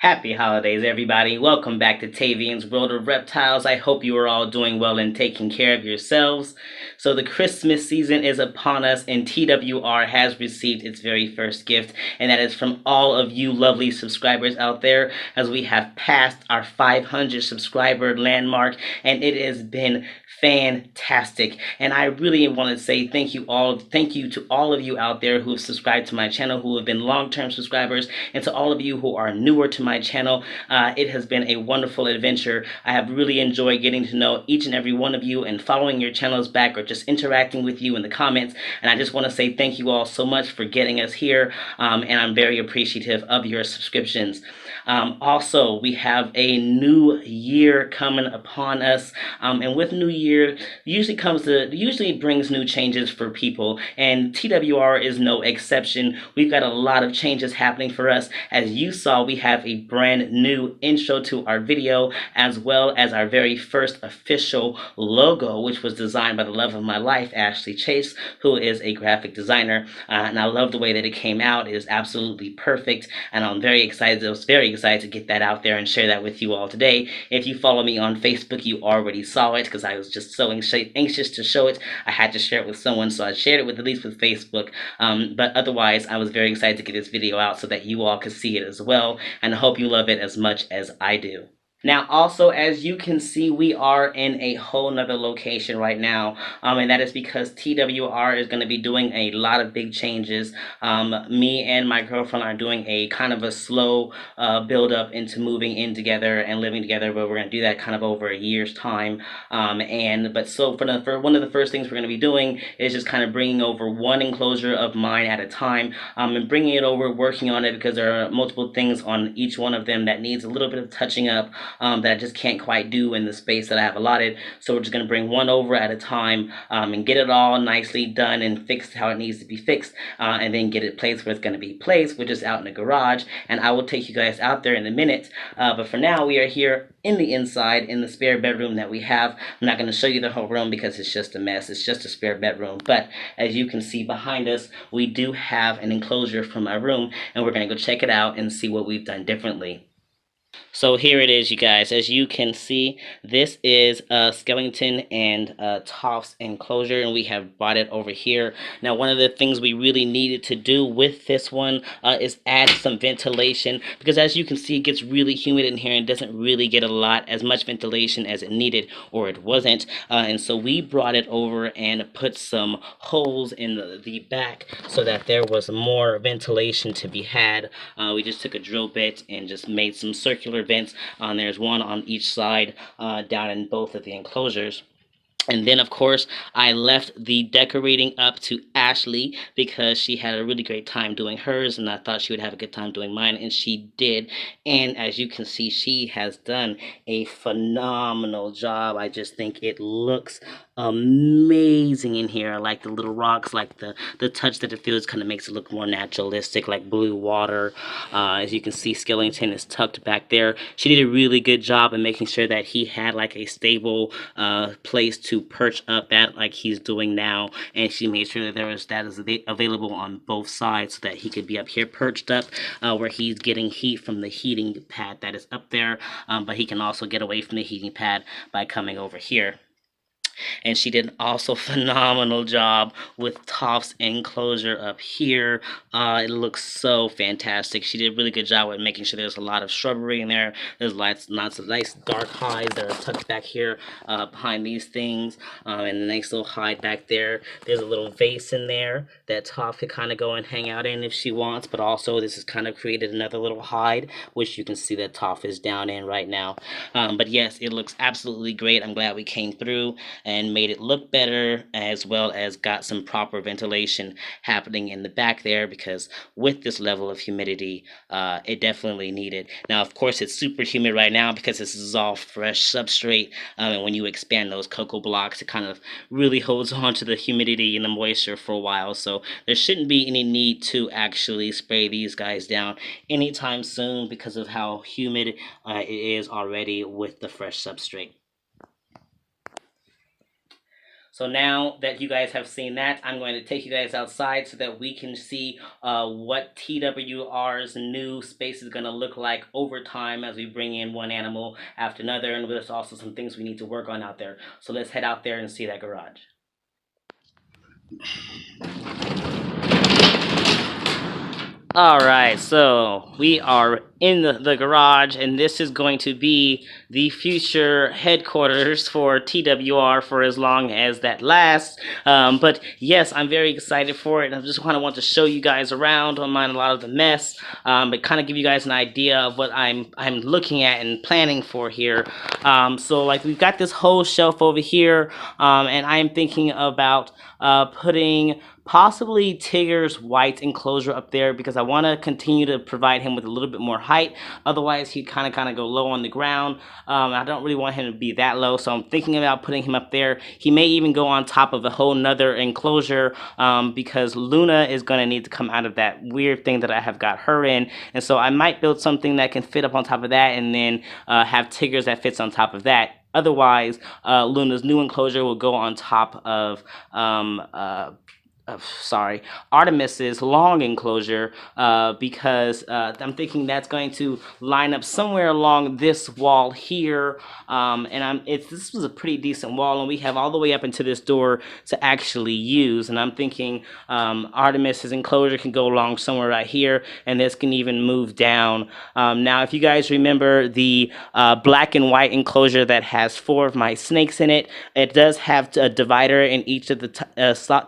Happy holidays, everybody. Welcome back to Tavian's World of Reptiles. I hope you are all doing well and taking care of yourselves. So, the Christmas season is upon us, and TWR has received its very first gift, and that is from all of you lovely subscribers out there, as we have passed our 500 subscriber landmark, and it has been fantastic. And I really want to say thank you to all of you out there who have subscribed to my channel, who have been long-term subscribers, and to all of you who are newer to my channel. It has been a wonderful adventure. I have really enjoyed getting to know each and every one of you and following your channels back, or just interacting with you in the comments. And I just want to say thank you all so much for getting us here, and I'm very appreciative of your subscriptions. Also, we have a new year coming upon us, and with new year usually brings new changes for people, and TWR is no exception. We've got a lot of changes happening for us. As you saw, we have a brand new intro to our video, as well as our very first official logo, which was designed by the love of my life, Ashley Chase, who is a graphic designer, and I love the way that it came out. It is absolutely perfect, and I'm very excited. I was very excited to get that out there and share that with you all today. If you follow me on Facebook, you already saw it, because I was just so anxious to show it. I had to share it with someone, so I shared it with at least with Facebook. But otherwise, I was very excited to get this video out so that you all could see it as well, and I hope you love it as much as I do. Now, also, as you can see, we are in a whole nother location right now, and that is because TWR is going to be doing a lot of big changes. Me and my girlfriend are doing a kind of a slow build up into moving in together and living together, but we're going to do that kind of over a year's time. For one of the first things we're going to be doing is just kind of bringing over one enclosure of mine at a time, and bringing it over, working on it, because there are multiple things on each one of them that needs a little bit of touching up, that I just can't quite do in the space that I have allotted. So we're just going to bring one over at a time, and get it all nicely done and fixed how it needs to be fixed, and then get it placed where it's going to be placed, which is out in the garage. And I will take you guys out there in a minute. But for now, we are here in the inside, in the spare bedroom that we have. I'm not going to show you the whole room because it's just a mess. It's just a spare bedroom. But as you can see behind us, we do have an enclosure from my room, and we're going to go check it out and see what we've done differently. So here it is, you guys. As you can see, this is a skeleton and Toff's enclosure, and we have brought it over here. Now, one of the things we really needed to do with this one is add some ventilation, because as you can see, it gets really humid in here and doesn't really get as much ventilation as it needed, or it wasn't. And so we brought it over and put some holes in the back so that there was more ventilation to be had. We just took a drill bit and just made some circular vents. There's one on each side, down in both of the enclosures. And then, of course, I left the decorating up to Ashley, because she had a really great time doing hers, and I thought she would have a good time doing mine, and she did. And as you can see, she has done a phenomenal job. I just think it looks amazing in here. I like the little rocks, like the touch that it feels, kind of makes it look more naturalistic, like blue water. As you can see, Skellington is tucked back there. She did a really good job in making sure that he had like a stable place to perch up at, like he's doing now, and she made sure that that is available on both sides, so that he could be up here perched up, where he's getting heat from the heating pad that is up there, but he can also get away from the heating pad by coming over here. And she did also phenomenal job with Toff's enclosure up here. It looks so fantastic. She did a really good job with making sure there's a lot of shrubbery in there. There's lots of nice dark hides that are tucked back here, behind these things, and a nice little hide back there. There's a little vase in there that Toff could kind of go and hang out in if she wants, but also this has kind of created another little hide, which you can see that Toff is down in right now. But yes, it looks absolutely great. I'm glad we came through and made it look better, as well as got some proper ventilation happening in the back there, because with this level of humidity, it definitely needed. Now, of course, it's super humid right now because this is all fresh substrate, and when you expand those cocoa blocks, it kind of really holds on to the humidity and the moisture for a while, so there shouldn't be any need to actually spray these guys down anytime soon, because of how humid it is already with the fresh substrate. So now that you guys have seen that, I'm going to take you guys outside so that we can see what TWR's new space is going to look like over time as we bring in one animal after another. And there's also some things we need to work on out there. So let's head out there and see that garage. All right, so we are in the garage, and this is going to be the future headquarters for TWR for as long as that lasts. But yes, I'm very excited for it. I just kind of want to show you guys around. Don't mind a lot of the mess, but kind of give you guys an idea of what I'm looking at and planning for here. So like we've got this whole shelf over here, and I'm thinking about putting possibly Tigger's white enclosure up there because I want to continue to provide him with a little bit more height. Otherwise, he'd kind of go low on the ground. I don't really want him to be that low, so I'm thinking about putting him up there. He may even go on top of a whole nother enclosure because Luna is going to need to come out of that weird thing that I have got her in, and so I might build something that can fit up on top of that, and then have Tigger's that fits on top of that. Otherwise, Luna's new enclosure will go on top of Artemis's long enclosure because I'm thinking that's going to line up somewhere along this wall here. This was a pretty decent wall, and we have all the way up into this door to actually use. And I'm thinking Artemis's enclosure can go along somewhere right here, and this can even move down. Now, if you guys remember the black and white enclosure that has 4 of my snakes in it, it does have a divider in each of the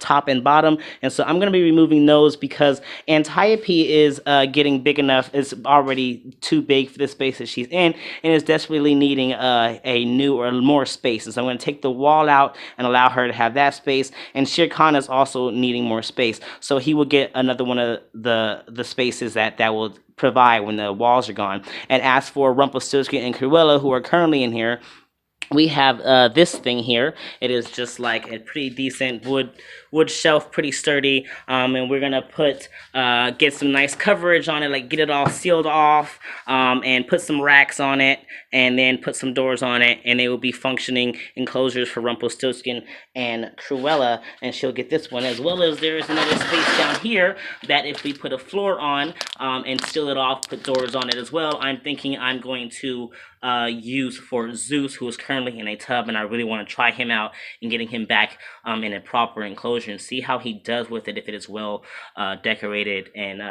top and bottom, and so I'm going to be removing those because Antiope is getting big enough. It's already too big for the space that she's in, and is desperately needing a new or more space. And so I'm going to take the wall out and allow her to have that space, and Shere Khan is also needing more space, so he will get another one of the spaces that will provide when the walls are gone. And as for Rumpelstiltskin and Cruella, who are currently in here, we have this thing here. It is just like a pretty decent wood shelf, pretty sturdy, and we're gonna get some nice coverage on it, like get it all sealed off, and put some racks on it, and then put some doors on it, and they will be functioning enclosures for Rumpelstiltskin and Cruella, and she'll get this one, as well as there is another space down here that if we put a floor on and seal it off, put doors on it as well, I'm thinking I'm going to use for Zeus, who is currently in a tub, and I really want to try him out and getting him back in a proper enclosure and see how he does with it if it is well decorated and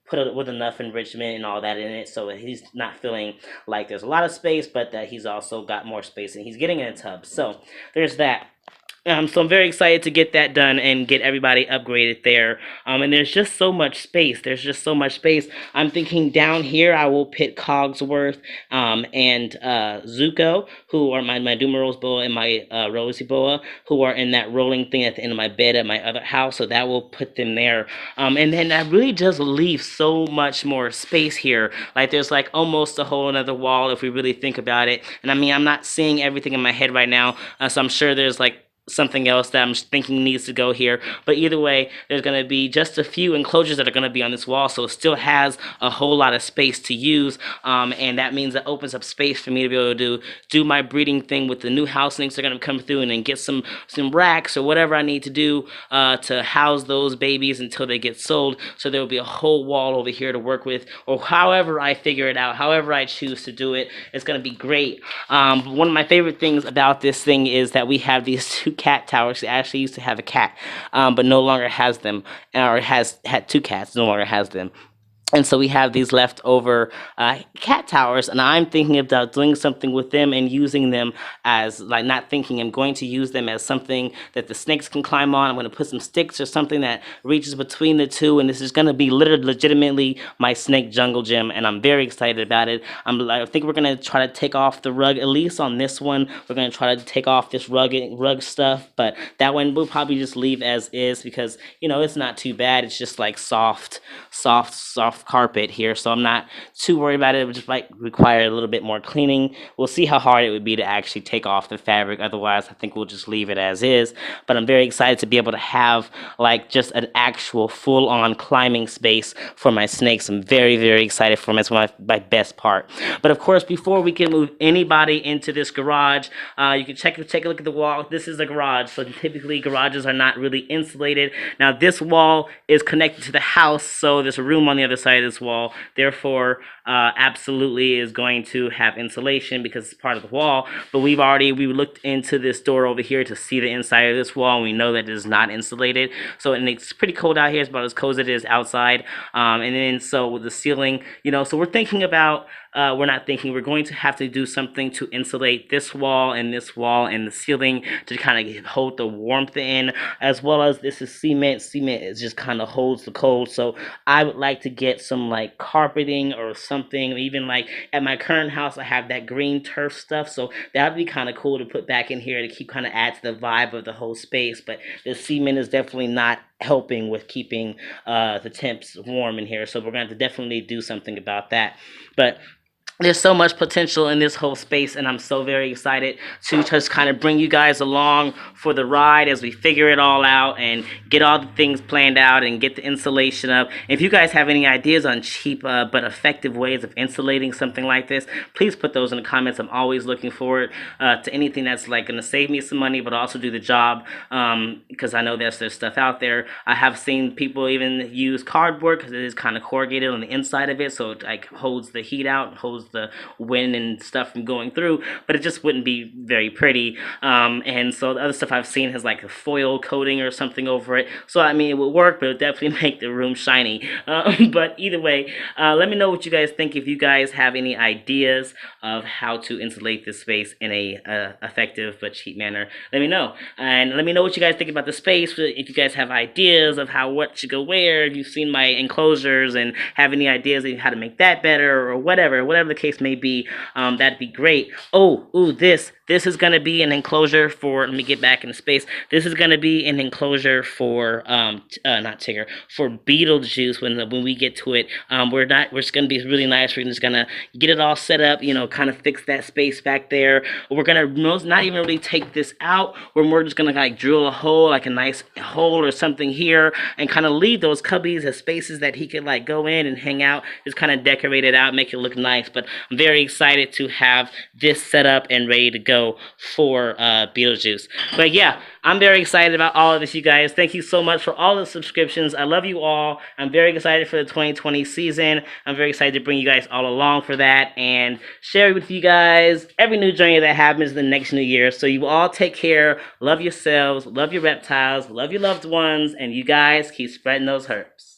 put it with enough enrichment and all that in it, so he's not feeling like there's a lot of space, but that he's also got more space and he's getting in a tub. So there's that. So I'm very excited to get that done and get everybody upgraded there. And there's just so much space. There's just so much space. I'm thinking down here I will put Cogsworth and Zuko, who are my Dumarose boa and my Rosie boa, who are in that rolling thing at the end of my bed at my other house. So that will put them there. And then that really does leave so much more space here. Like there's like almost a whole another wall if we really think about it. And I mean, I'm not seeing everything in my head right now, so I'm sure there's like something else that I'm thinking needs to go here, but either way there's going to be just a few enclosures that are going to be on this wall, so it still has a whole lot of space to use, and that means that opens up space for me to be able to do my breeding thing with the new houselings that are going to come through, and then get some racks or whatever I need to do to house those babies until they get sold. So there will be a whole wall over here to work with, or however I figure it out, however I choose to do it. It's going to be great. One of my favorite things about this thing is that we have these 2 cat towers. It actually used to have a cat, but no longer has them, or had 2 cats, no longer has them. And so we have these leftover cat towers, and I'm thinking about doing something with them and using them as, like, not thinking, I'm going to use them as something that the snakes can climb on. I'm going to put some sticks or something that reaches between the two, and this is going to be legitimately my snake jungle gym, and I'm very excited about it. I think we're going to try to take off the rug, at least on this one. We're going to try to take off this rug stuff, but that one we'll probably just leave as is because, it's not too bad. It's just like soft soft carpet here, so I'm not too worried about it. It would just like require a little bit more cleaning. We'll see how hard it would be to actually take off the fabric. Otherwise, I think we'll just leave it as is. But I'm very excited to be able to have like just an actual full-on climbing space for my snakes. I'm very, very excited for them. It's my best part. But of course, before we can move anybody into this garage, you can take a look at the wall. This is a garage, so typically garages are not really insulated. Now this wall is connected to the house, so there's a room on the other side of this wall. Therefore, absolutely is going to have insulation because it's part of the wall. But we looked into this door over here to see the inside of this wall, and we know that it is not insulated. So, and it's pretty cold out here. It's about as cold as it is outside. And then so with the ceiling, so we're thinking about. We're going to have to do something to insulate this wall and the ceiling to kind of hold the warmth in, as well as this is cement. Cement is just kind of holds the cold. So I would like to get some like carpeting or something. Even like at my current house, I have that green turf stuff. So that would be kind of cool to put back in here to keep kind of add to the vibe of the whole space. But the cement is definitely not helping with keeping the temps warm in here. So we're going to definitely do something about that. But there's so much potential in this whole space, and I'm so very excited to just kind of bring you guys along for the ride as we figure it all out and get all the things planned out and get the insulation up. If you guys have any ideas on cheap but effective ways of insulating something like this, please put those in the comments. I'm always looking forward to anything that's like going to save me some money but also do the job, because I know there's stuff out there. I have seen people even use cardboard because it is kind of corrugated on the inside of it, so it like holds the heat out, holds the wind and stuff from going through, but it just wouldn't be very pretty. And so the other stuff I've seen has like a foil coating or something over it. So I mean, it would work, but it would definitely make the room shiny. But either way, let me know what you guys think. If you guys have any ideas of how to insulate this space in a effective but cheap manner, let me know. And let me know what you guys think about the space. If you guys have ideas of what should go where, if you've seen my enclosures and have any ideas of how to make that better or whatever the case may be, that'd be great. This is gonna be an enclosure for. Let me get back into space. This is gonna be an enclosure for not Tigger, for Beetlejuice when we get to it. We're just gonna be really nice. We're just gonna get it all set up. Kind of fix that space back there. We're gonna not even really take this out. We're just gonna like drill a hole, like a nice hole or something here, and kind of leave those cubbies as spaces that he could like go in and hang out. Just kind of decorate it out, make it look nice. But I'm very excited to have this set up and ready to go for Beetlejuice. But yeah, I'm very excited about all of this, you guys. Thank you so much for all the subscriptions. I love you all. I'm very excited for the 2020 season. I'm very excited to bring you guys all along for that and share with you guys every new journey that happens in the next new year. So you all take care. Love yourselves. Love your reptiles. Love your loved ones. And you guys keep spreading those herbs.